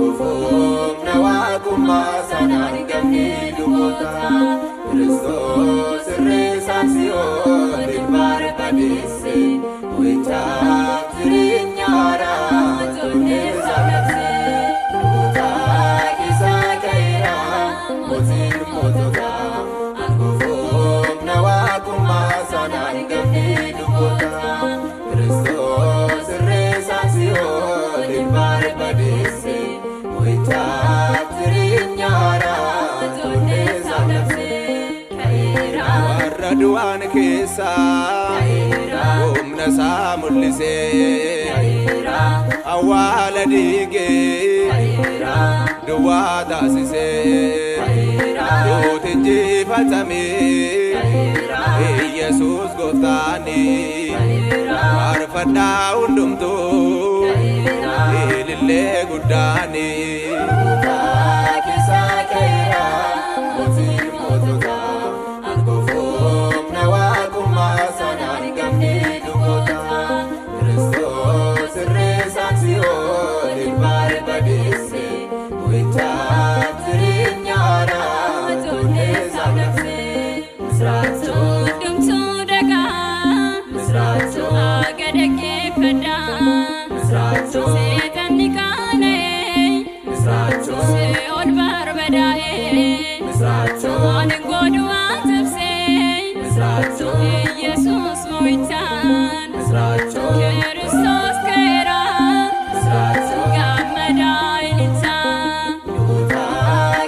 Angofom nawaguma sanaan gamni lubota Kristos resansiyoo dilbaare badese Wicha tirinyara tonne salapse Lubota kisa kaira motin motota Angofom nawaguma sanaan gamni lubota Kristos resansiyoo dilbaare badese Wicha tirinyara tonne salapse Kaira warraduan kesa Omna samulise Kaira awala dige Kaira duwada sise Kaira dotinji fatame Kaira Jesus goftani Kaira arfada undumto Kaira ilille gudani kisa kaira motin motoga Angofom nawaguma sanaan gamni lubota Kristos resansiyoo dilbaare badese Wicha tirinyara tonne salapse Misracho dumtu daga Misracho agadake fada Misracho Setani kane Misracho Seol barbadae Misracho Anengodu atapse Misracho Jesus moitan Misracho Kristos kaira Misracho Gamadai nita Lubota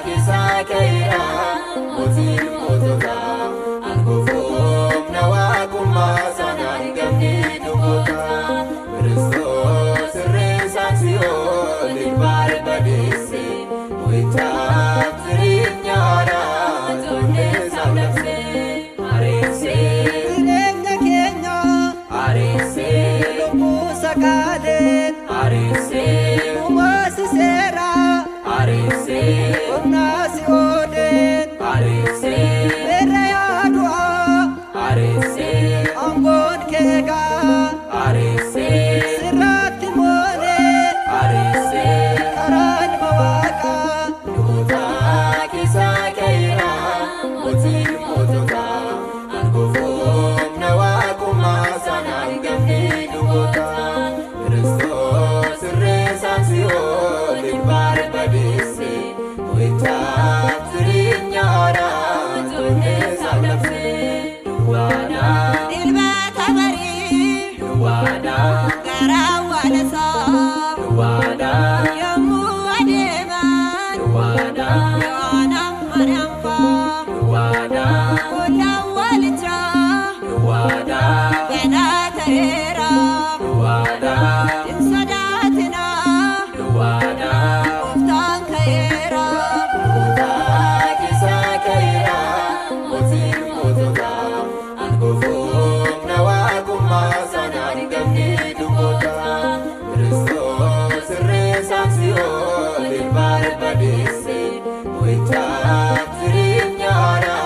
kisa kaira motin motoga Angofom nawaguma sanaan gamni lubota Kristos resansiyoo dilbaare badese Wicha tirinyara tonne salapse Arese Jireenya keenya Arese lubbuu sakaaleen Arese uumasiseera Arese humnaasi oodeen Arese irra yaadu'aa Arese aangoon keegaa Arese sirraatti moonee Arese karaan mawaaqa Lubota kisa kaira motin motoga Angofom nawaguma sanaan gamni lubota Kristos resansiyoo dilbaare badese Wicha tirinyara tonne salapse Duwada dilbaata barii Duwada garaa waalasaa Duwada yommuu adeeman Duwada yoonam mananfaa Duwada kullaan waalitraa Duwada fedhaa ta'eera Duwada hin sodaatinaa Duwada gooftaan ka'eera Lubota kisa kaira motin motoga Angofom nawaguma sanaan gamni lubota Kristos resansiyoo dilbaare badese Wicha tirinyara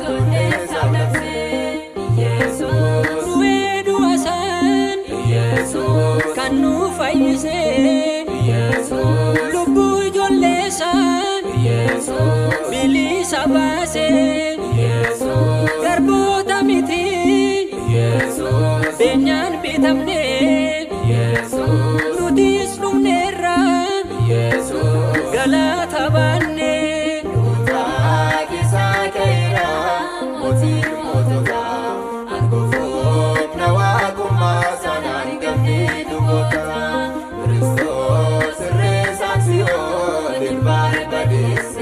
tonne salapse Yesus Wedu asan Yesus Kanu fayyise Yesus Lubbu ijoolleessan Yesus bilisa baase Yesus Garboota miti Yesus Beenyaan bitamne Yesus Nutis dhumneerra Yesus galata baanne Lubota kisa kaira motin motoga Angofom nawaguma sanaan gamni lubota Kristos resansiyoo dilbaare badese